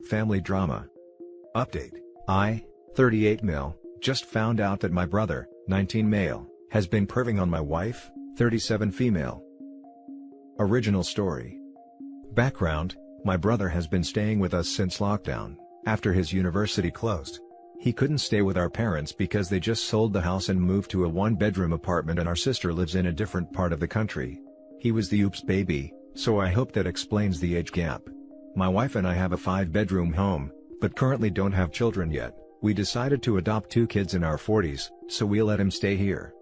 Family drama. Update. I, 38 male, just found out that my brother, 19 male, has been perving on my wife, 37 female. Original story. Background: my brother has been staying with us since lockdown, after his university closed. He couldn't stay with our parents because they just sold the house and moved to a one-bedroom apartment, and our sister lives in a different part of the country. He was the oops baby, so I hope that explains the age gap. My wife and I have a 5-bedroom home, but currently don't have children yet. We decided to adopt 2 kids in our 40s, so we let him stay here.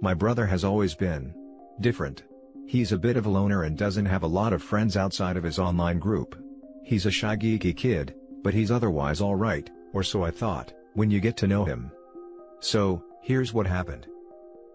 My brother has always been different. He's a bit of a loner and doesn't have a lot of friends outside of his online group. He's a shy geeky kid, but he's otherwise alright, or so I thought, when you get to know him. So, here's what happened.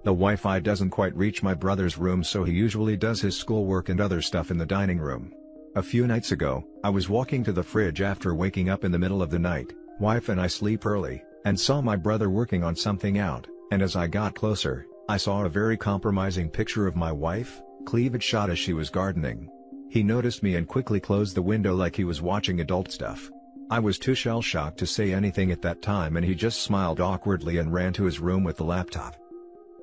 The Wi-Fi doesn't quite reach my brother's room, so he usually does his schoolwork and other stuff in the dining room. A few nights ago, I was walking to the fridge after waking up in the middle of the night. Wife and I sleep early, and saw my brother working on something out, and as I got closer, I saw a very compromising picture of my wife, cleavage shot as she was gardening. He noticed me and quickly closed the window like he was watching adult stuff. I was too shell-shocked to say anything at that time, and he just smiled awkwardly and ran to his room with the laptop.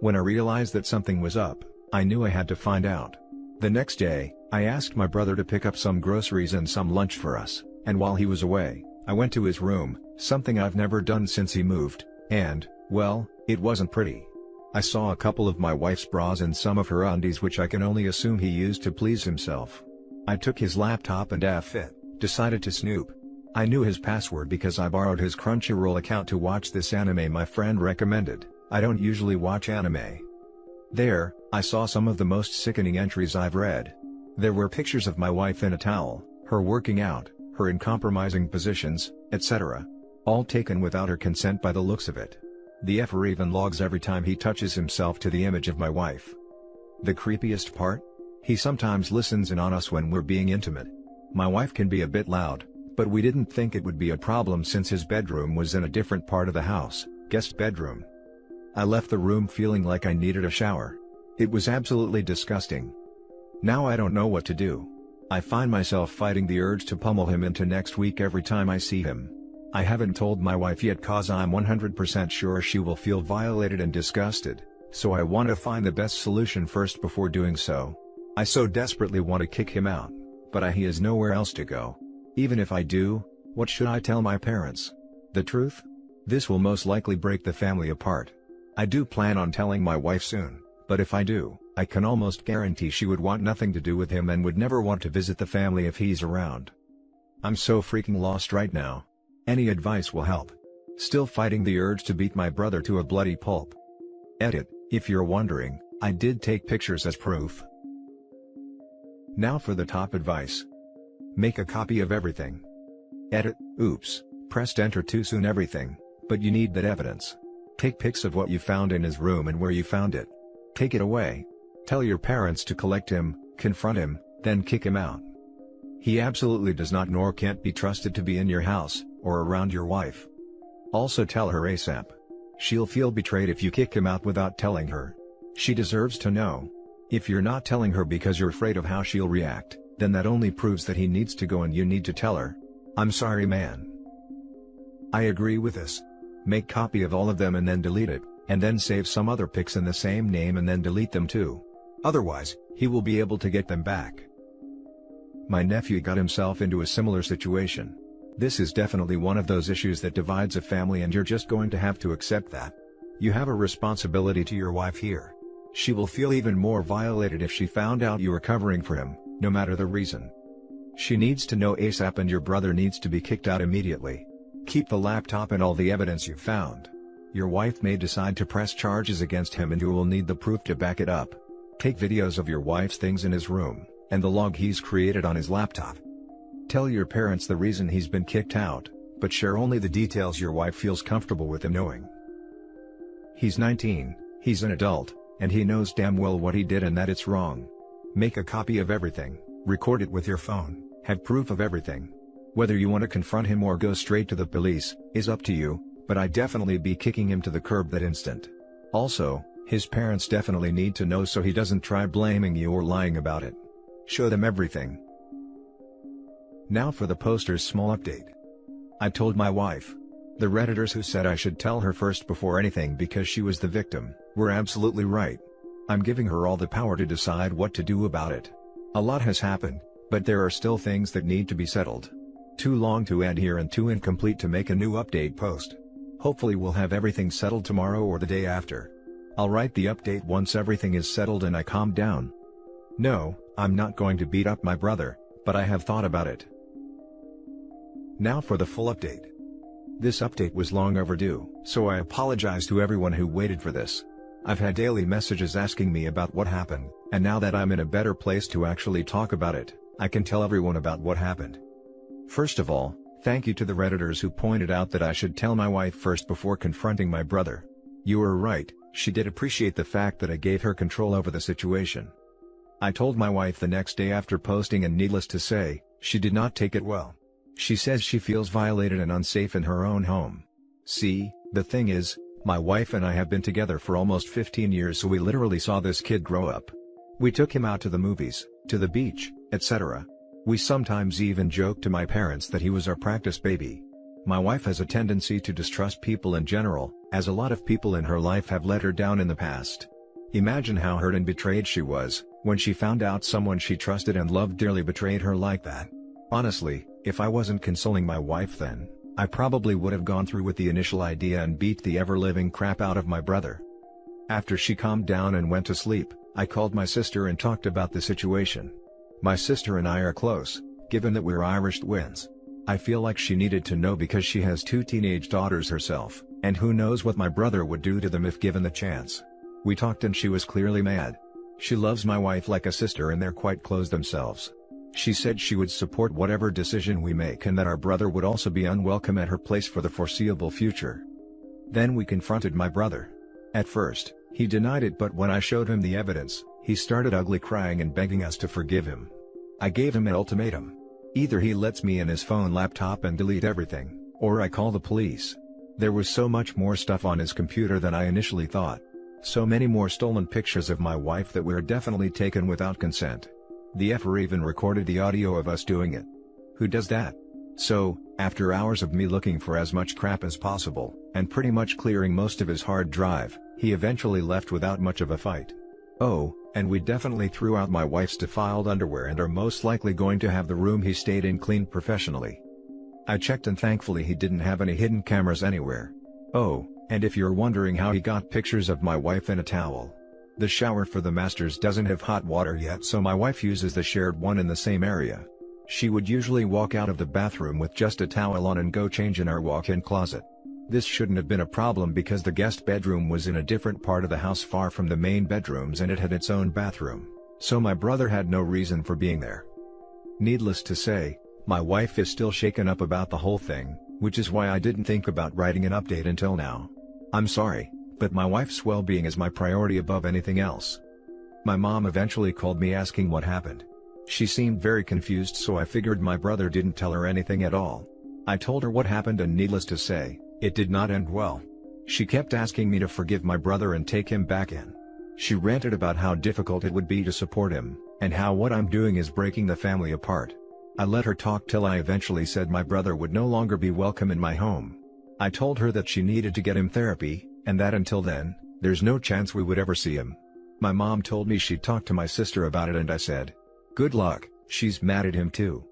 When I realized that something was up, I knew I had to find out. The next day, I asked my brother to pick up some groceries and some lunch for us, and while he was away, I went to his room, something I've never done since he moved, and, well, it wasn't pretty. I saw a couple of my wife's bras and some of her undies, which I can only assume he used to please himself. I took his laptop and decided to snoop. I knew his password because I borrowed his Crunchyroll account to watch this anime my friend recommended. I don't usually watch anime. There, I saw some of the most sickening entries I've read. There were pictures of my wife in a towel, her working out, her in compromising positions, etc. All taken without her consent by the looks of it. The effer even logs every time he touches himself to the image of my wife. The creepiest part? He sometimes listens in on us when we're being intimate. My wife can be a bit loud, but we didn't think it would be a problem since his bedroom was in a different part of the house, guest bedroom. I left the room feeling like I needed a shower. It was absolutely disgusting. Now I don't know what to do. I find myself fighting the urge to pummel him into next week every time I see him. I haven't told my wife yet cause I'm 100% sure she will feel violated and disgusted, so I want to find the best solution first before doing so. I so desperately want to kick him out, but he has nowhere else to go. Even if I do, what should I tell my parents? The truth? This will most likely break the family apart. I do plan on telling my wife soon, but if I do, I can almost guarantee she would want nothing to do with him and would never want to visit the family if he's around. I'm so freaking lost right now. Any advice will help. Still fighting the urge to beat my brother to a bloody pulp. Edit: if you're wondering, I did take pictures as proof. Now for the top advice. Make a copy of everything. Edit: oops, pressed enter too soon. Everything, but you need that evidence. Take pics of what you found in his room and where you found it. Take it away. Tell your parents to collect him, confront him, then kick him out. He absolutely does not nor can't be trusted to be in your house, or around your wife. Also tell her ASAP. She'll feel betrayed if you kick him out without telling her. She deserves to know. If you're not telling her because you're afraid of how she'll react, then that only proves that he needs to go and you need to tell her. I'm sorry, man. I agree with this. Make copy of all of them and then delete it, and then save some other pics in the same name and then delete them too. Otherwise, he will be able to get them back. My nephew got himself into a similar situation. This is definitely one of those issues that divides a family, and you're just going to have to accept that. You have a responsibility to your wife here. She will feel even more violated if she found out you were covering for him, no matter the reason. She needs to know ASAP, and your brother needs to be kicked out immediately. Keep the laptop and all the evidence you found. Your wife may decide to press charges against him and you will need the proof to back it up. Take videos of your wife's things in his room, and the log he's created on his laptop. Tell your parents the reason he's been kicked out, but share only the details your wife feels comfortable with him knowing. He's 19, he's an adult, and he knows damn well what he did and that it's wrong. Make a copy of everything, record it with your phone, have proof of everything. Whether you want to confront him or go straight to the police, is up to you, but I'd definitely be kicking him to the curb that instant. Also, his parents definitely need to know so he doesn't try blaming you or lying about it. Show them everything. Now for the poster's small update. I told my wife. The Redditors who said I should tell her first before anything because she was the victim, were absolutely right. I'm giving her all the power to decide what to do about it. A lot has happened, but there are still things that need to be settled. Too long to add here and too incomplete to make a new update post. Hopefully we'll have everything settled tomorrow or the day after. I'll write the update once everything is settled and I calm down. No, I'm not going to beat up my brother, but I have thought about it. Now for the full update. This update was long overdue, so I apologize to everyone who waited for this. I've had daily messages asking me about what happened, and now that I'm in a better place to actually talk about it, I can tell everyone about what happened. First of all, thank you to the Redditors who pointed out that I should tell my wife first before confronting my brother. You were right, she did appreciate the fact that I gave her control over the situation. I told my wife the next day after posting, and needless to say, she did not take it well. She says she feels violated and unsafe in her own home. See, the thing is, my wife and I have been together for almost 15 years, so we literally saw this kid grow up. We took him out to the movies, to the beach, etc. We sometimes even joked to my parents that he was our practice baby. My wife has a tendency to distrust people in general, as a lot of people in her life have let her down in the past. Imagine how hurt and betrayed she was, when she found out someone she trusted and loved dearly betrayed her like that. Honestly, if I wasn't consoling my wife then, I probably would have gone through with the initial idea and beat the ever-living crap out of my brother. After she calmed down and went to sleep, I called my sister and talked about the situation. My sister and I are close, given that we're Irish twins. I feel like she needed to know because she has 2 teenage daughters herself, and who knows what my brother would do to them if given the chance. We talked and she was clearly mad. She loves my wife like a sister and they're quite close themselves. She said she would support whatever decision we make and that our brother would also be unwelcome at her place for the foreseeable future. Then we confronted my brother. At first, he denied it, but when I showed him the evidence, he started ugly crying and begging us to forgive him. I gave him an ultimatum. Either he lets me in his phone laptop and delete everything, or I call the police. There was so much more stuff on his computer than I initially thought. So many more stolen pictures of my wife that were definitely taken without consent. The effer even recorded the audio of us doing it. Who does that? So, after hours of me looking for as much crap as possible, and pretty much clearing most of his hard drive, he eventually left without much of a fight. Oh, and we definitely threw out my wife's defiled underwear and are most likely going to have the room he stayed in cleaned professionally. I checked and thankfully he didn't have any hidden cameras anywhere. Oh, and if you're wondering how he got pictures of my wife in a towel, the shower for the masters doesn't have hot water yet, so my wife uses the shared one in the same area. She would usually walk out of the bathroom with just a towel on and go change in our walk-in closet. This shouldn't have been a problem because the guest bedroom was in a different part of the house far from the main bedrooms and it had its own bathroom, so my brother had no reason for being there. Needless to say, my wife is still shaken up about the whole thing, which is why I didn't think about writing an update until now. I'm sorry, but my wife's well-being is my priority above anything else. My mom eventually called me asking what happened. She seemed very confused, so I figured my brother didn't tell her anything at all. I told her what happened and needless to say, it did not end well. She kept asking me to forgive my brother and take him back in. She ranted about how difficult it would be to support him, and how what I'm doing is breaking the family apart. I let her talk till I eventually said my brother would no longer be welcome in my home. I told her that she needed to get him therapy, and that until then, there's no chance we would ever see him. My mom told me she'd talk to my sister about it and I said, good luck, she's mad at him too.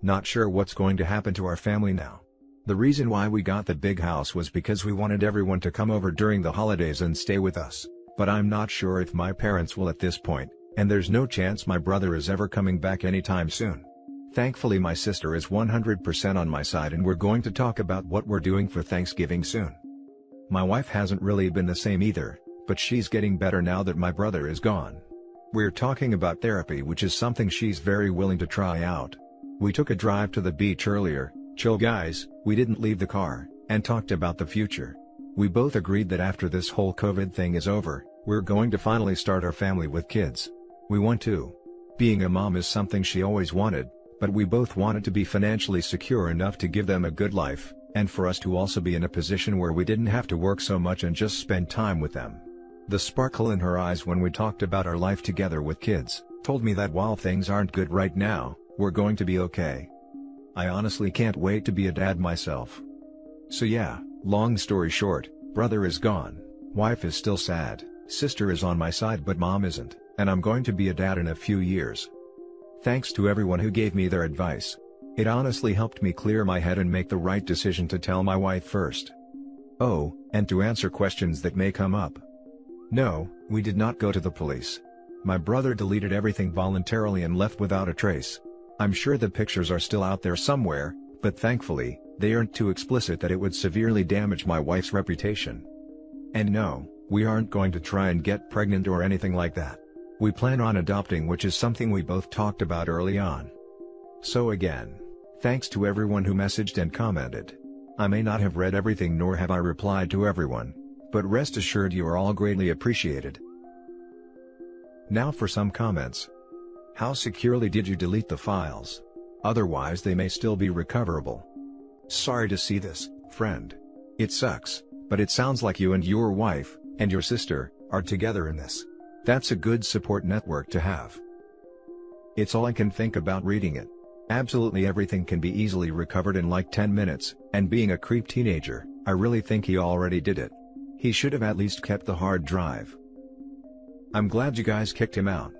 Not sure what's going to happen to our family now. The reason why we got the big house was because we wanted everyone to come over during the holidays and stay with us, but I'm not sure if my parents will at this point, and there's no chance my brother is ever coming back anytime soon. Thankfully my sister is 100% on my side and we're going to talk about what we're doing for Thanksgiving soon. My wife hasn't really been the same either, but she's getting better now that my brother is gone. We're talking about therapy, which is something she's very willing to try out. We took a drive to the beach earlier, chill guys, we didn't leave the car, and talked about the future. We both agreed that after this whole COVID thing is over, we're going to finally start our family with kids. We want to. Being a mom is something she always wanted, but we both wanted to be financially secure enough to give them a good life, and for us to also be in a position where we didn't have to work so much and just spend time with them. The sparkle in her eyes when we talked about our life together with kids, told me that while things aren't good right now, we're going to be okay. I honestly can't wait to be a dad myself. So yeah, long story short, brother is gone, wife is still sad, sister is on my side but mom isn't, and I'm going to be a dad in a few years. Thanks to everyone who gave me their advice. It honestly helped me clear my head and make the right decision to tell my wife first. Oh, and to answer questions that may come up. No, we did not go to the police. My brother deleted everything voluntarily and left without a trace. I'm sure the pictures are still out there somewhere, but thankfully, they aren't too explicit that it would severely damage my wife's reputation. And no, we aren't going to try and get pregnant or anything like that. We plan on adopting, which is something we both talked about early on. So again, thanks to everyone who messaged and commented. I may not have read everything nor have I replied to everyone, but rest assured you are all greatly appreciated. Now for some comments. How securely did you delete the files? Otherwise they may still be recoverable. Sorry to see this, friend. It sucks, but it sounds like you and your wife, and your sister, are together in this. That's a good support network to have. It's all I can think about reading it. Absolutely everything can be easily recovered in like 10 minutes, and being a creep teenager, I really think he already did it. He should have at least kept the hard drive. I'm glad you guys kicked him out.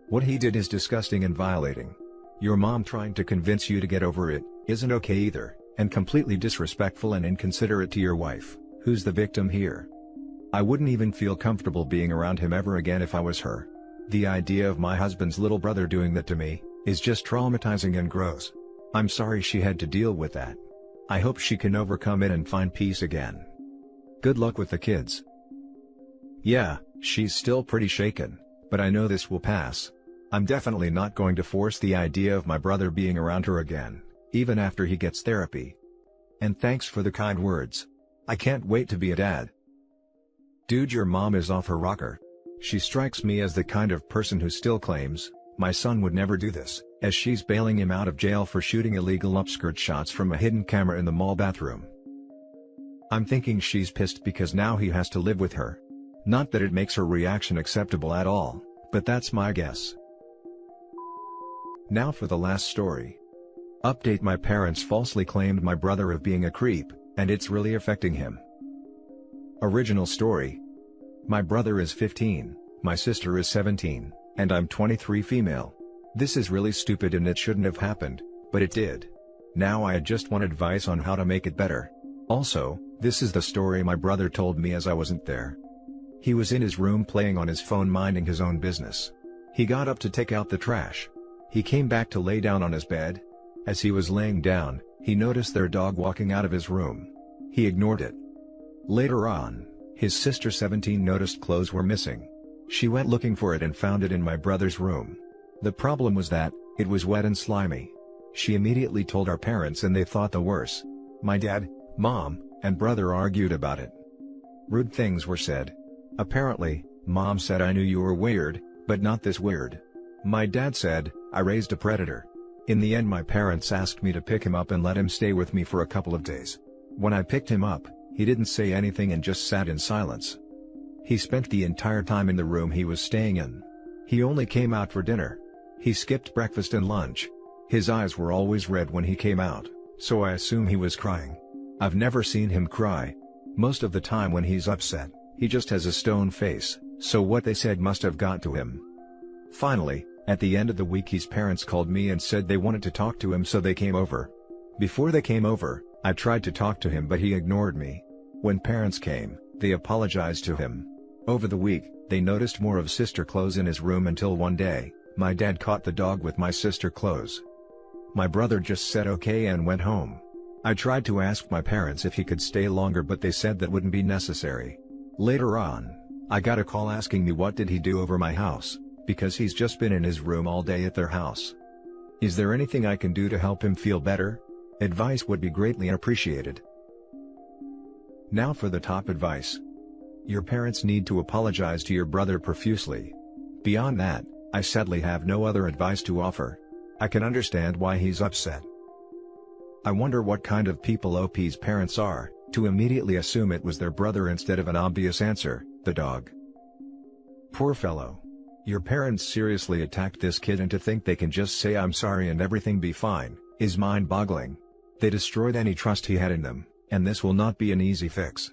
What he did is disgusting and violating. Your mom trying to convince you to get over it, isn't okay either, and completely disrespectful and inconsiderate to your wife, who's the victim here. I wouldn't even feel comfortable being around him ever again if I was her. The idea of my husband's little brother doing that to me, is just traumatizing and gross. I'm sorry she had to deal with that. I hope she can overcome it and find peace again. Good luck with the kids. Yeah, she's still pretty shaken, but I know this will pass. I'm definitely not going to force the idea of my brother being around her again, even after he gets therapy. And thanks for the kind words. I can't wait to be a dad. Dude, your mom is off her rocker. She strikes me as the kind of person who still claims, my son would never do this, as she's bailing him out of jail for shooting illegal upskirt shots from a hidden camera in the mall bathroom. I'm thinking she's pissed because now he has to live with her. Not that it makes her reaction acceptable at all, but that's my guess. Now for the last story. Update: my parents falsely claimed my brother of being a creep, and it's really affecting him. Original story. My brother is 15, my sister is 17, and I'm 23 female. This is really stupid and it shouldn't have happened, but it did. Now I just want advice on how to make it better. Also, this is the story my brother told me as I wasn't there. He was in his room playing on his phone minding his own business. He got up to take out the trash. He came back to lay down on his bed. As he was laying down, he noticed their dog walking out of his room. He ignored it. Later on, his sister 17 noticed clothes were missing. She went looking for it and found it in my brother's room. The problem was that, it was wet and slimy. She immediately told our parents and they thought the worst. My dad, mom, and brother argued about it. Rude things were said. Apparently, mom said I knew you were weird, but not this weird. My dad said, I raised a predator. In the end my parents asked me to pick him up and let him stay with me for a couple of days. When I picked him up, he didn't say anything and just sat in silence. He spent the entire time in the room he was staying in. He only came out for dinner. He skipped breakfast and lunch. His eyes were always red when he came out, so I assume he was crying. I've never seen him cry. Most of the time when he's upset, he just has a stone face, so what they said must have got to him. Finally, at the end of the week his parents called me and said they wanted to talk to him, so they came over. Before they came over, I tried to talk to him but he ignored me. When parents came, they apologized to him. Over the week, they noticed more of sister clothes in his room until one day, my dad caught the dog with my sister clothes. My brother just said okay and went home. I tried to ask my parents if he could stay longer but they said that wouldn't be necessary. Later on, I got a call asking me what did he do over my house, because he's just been in his room all day at their house. Is there anything I can do to help him feel better? Advice would be greatly appreciated. Now for the top advice. Your parents need to apologize to your brother profusely. Beyond that, I sadly have no other advice to offer. I can understand why he's upset. I wonder what kind of people OP's parents are, to immediately assume it was their brother instead of an obvious answer, the dog. Poor fellow. Your parents seriously attacked this kid, and to think they can just say I'm sorry and everything be fine, is mind-boggling. They destroyed any trust he had in them, and this will not be an easy fix.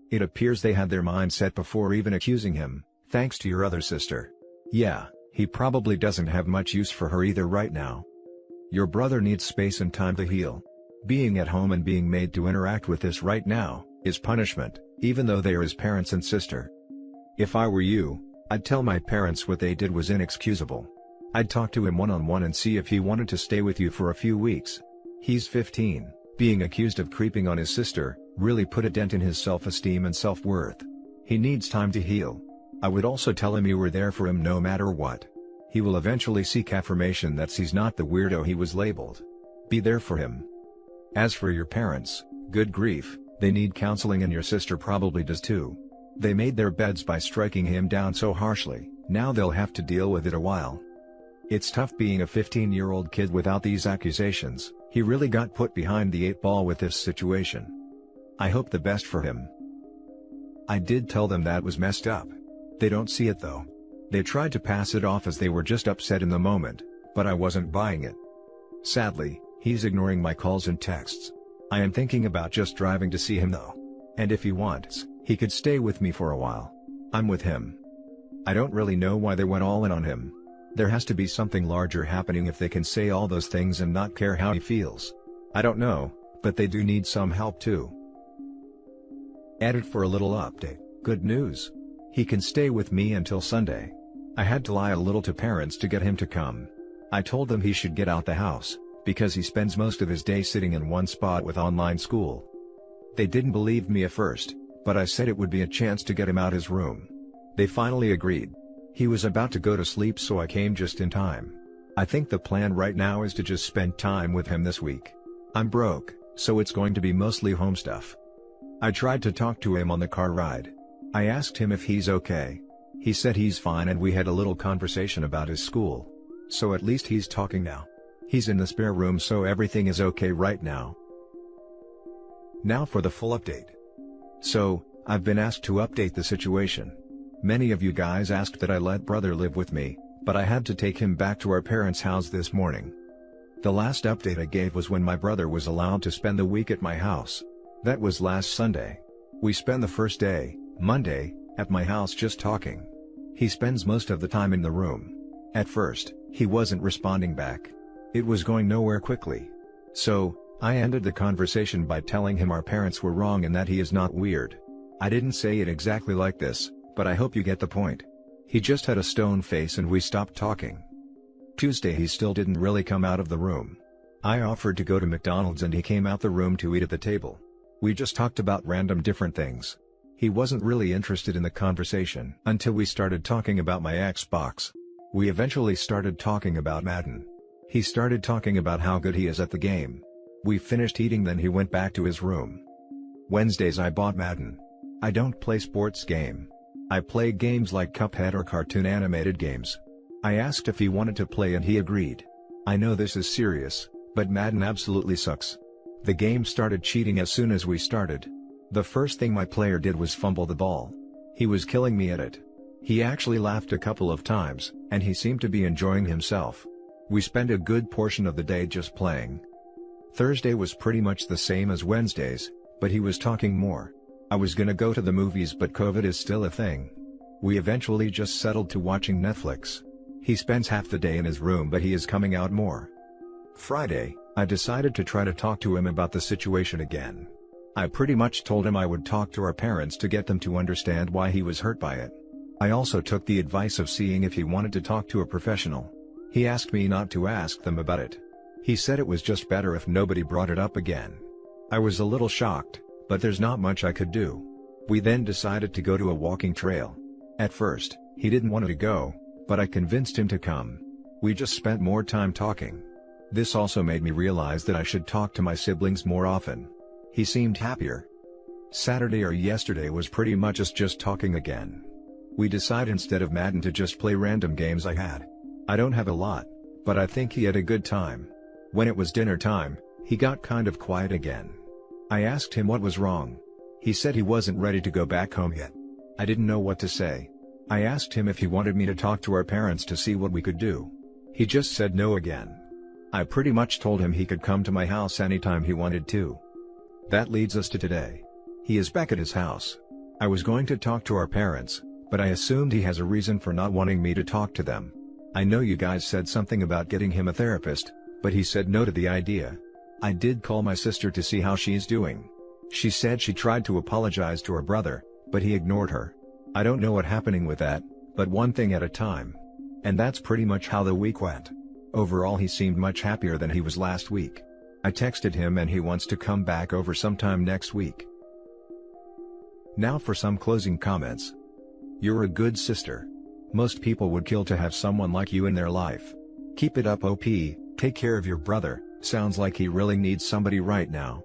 It appears they had their mind set before even accusing him, thanks to your other sister. Yeah, he probably doesn't have much use for her either right now. Your brother needs space and time to heal. Being at home and being made to interact with this right now is punishment, even though they are his parents and sister. If I were you, I'd tell my parents what they did was inexcusable. I'd talk to him one-on-one and see if he wanted to stay with you for a few weeks. He's 15, being accused of creeping on his sister really put a dent in his self-esteem and self-worth. He needs time to heal. I would also tell him you were there for him no matter what. He will eventually seek affirmation that he's not the weirdo he was labeled. Be there for him. As for your parents, good grief, they need counseling and your sister probably does too. They made their beds by striking him down so harshly, now they'll have to deal with it a while. It's tough being a 15-year-old kid without these accusations. He really got put behind the 8 ball with this situation. I hope the best for him. I did tell them that was messed up. They don't see it though. They tried to pass it off as they were just upset in the moment, but I wasn't buying it. Sadly, he's ignoring my calls and texts. I am thinking about just driving to see him though. And if he wants, he could stay with me for a while. I'm with him. I don't really know why they went all in on him. There has to be something larger happening if they can say all those things and not care how he feels. I don't know, but they do need some help too. Edit for a little update. Good news. He can stay with me until Sunday. I had to lie a little to parents to get him to come. I told them he should get out the house, because he spends most of his day sitting in one spot with online school. They didn't believe me at first, but I said it would be a chance to get him out his room. They finally agreed. He was about to go to sleep so I came just in time. I think the plan right now is to just spend time with him this week. I'm broke, so it's going to be mostly home stuff. I tried to talk to him on the car ride. I asked him if he's okay. He said he's fine and we had a little conversation about his school. So at least he's talking now. He's in the spare room so everything is okay right now. Now for the full update. So, I've been asked to update the situation. Many of you guys asked that I let brother live with me, but I had to take him back to our parents' house this morning. The last update I gave was when my brother was allowed to spend the week at my house. That was last Sunday. We spent the first day, Monday, at my house just talking. He spends most of the time in the room. At first, he wasn't responding back. It was going nowhere quickly. So, I ended the conversation by telling him our parents were wrong and that he is not weird. I didn't say it exactly like this, but I hope you get the point. He just had a stone face and we stopped talking. Tuesday he still didn't really come out of the room. I offered to go to McDonald's and he came out the room to eat at the table. We just talked about random different things. He wasn't really interested in the conversation until we started talking about my Xbox. We eventually started talking about Madden. He started talking about how good he is at the game. We finished eating, then he went back to his room. Wednesdays I bought Madden. I don't play sports game. I play games like Cuphead or cartoon animated games. I asked if he wanted to play and he agreed. I know this is serious, but Madden absolutely sucks. The game started cheating as soon as we started. The first thing my player did was fumble the ball. He was killing me at it. He actually laughed a couple of times, and he seemed to be enjoying himself. We spent a good portion of the day just playing. Thursday was pretty much the same as Wednesdays, but he was talking more. I was gonna go to the movies but COVID is still a thing. We eventually just settled to watching Netflix. He spends half the day in his room but he is coming out more. Friday, I decided to try to talk to him about the situation again. I pretty much told him I would talk to our parents to get them to understand why he was hurt by it. I also took the advice of seeing if he wanted to talk to a professional. He asked me not to ask them about it. He said it was just better if nobody brought it up again. I was a little shocked, but there's not much I could do. We then decided to go to a walking trail. At first, he didn't want to go, but I convinced him to come. We just spent more time talking. This also made me realize that I should talk to my siblings more often. He seemed happier. Saturday or yesterday was pretty much us just talking again. We decided instead of Madden to just play random games I had. I don't have a lot, but I think he had a good time. When it was dinner time, he got kind of quiet again. I asked him what was wrong. He said he wasn't ready to go back home yet. I didn't know what to say. I asked him if he wanted me to talk to our parents to see what we could do. He just said no again. I pretty much told him he could come to my house anytime he wanted to. That leads us to today. He is back at his house. I was going to talk to our parents, but I assumed he has a reason for not wanting me to talk to them. I know you guys said something about getting him a therapist, but he said no to the idea. I did call my sister to see how she's doing. She said she tried to apologize to her brother, but he ignored her. I don't know what's happening with that, but one thing at a time. And that's pretty much how the week went. Overall he seemed much happier than he was last week. I texted him and he wants to come back over sometime next week. Now for some closing comments. You're a good sister. Most people would kill to have someone like you in their life. Keep it up OP, take care of your brother, sounds like he really needs somebody right now.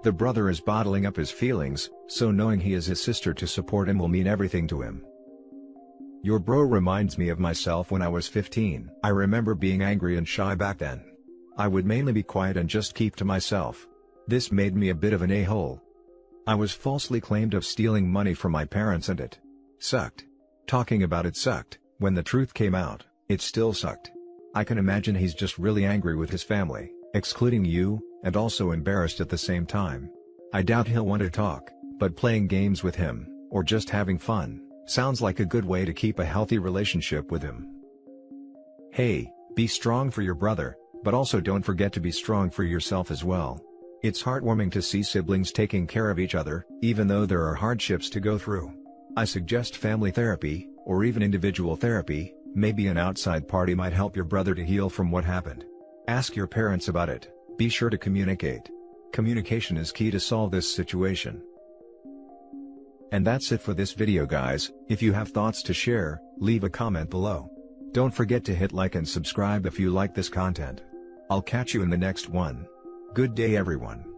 The brother is bottling up his feelings, so knowing he is his sister to support him will mean everything to him. Your bro reminds me of myself when I was 15. I remember being angry and shy back then. I would mainly be quiet and just keep to myself. This made me a bit of an a-hole. I was falsely claimed of stealing money from my parents and it sucked. Talking about it sucked. When the truth came out, it still sucked. I can imagine he's just really angry with his family, excluding you, and also embarrassed at the same time. I doubt he'll want to talk, but playing games with him, or just having fun, sounds like a good way to keep a healthy relationship with him. Hey, be strong for your brother, but also don't forget to be strong for yourself as well. It's heartwarming to see siblings taking care of each other, even though there are hardships to go through. I suggest family therapy, or even individual therapy. Maybe an outside party might help your brother to heal from what happened. Ask your parents about it. Be sure to communicate. Communication is key to solve this situation. And that's it for this video guys. If you have thoughts to share, leave a comment below. Don't forget to hit like and subscribe if you like this content. I'll catch you in the next one. Good day everyone.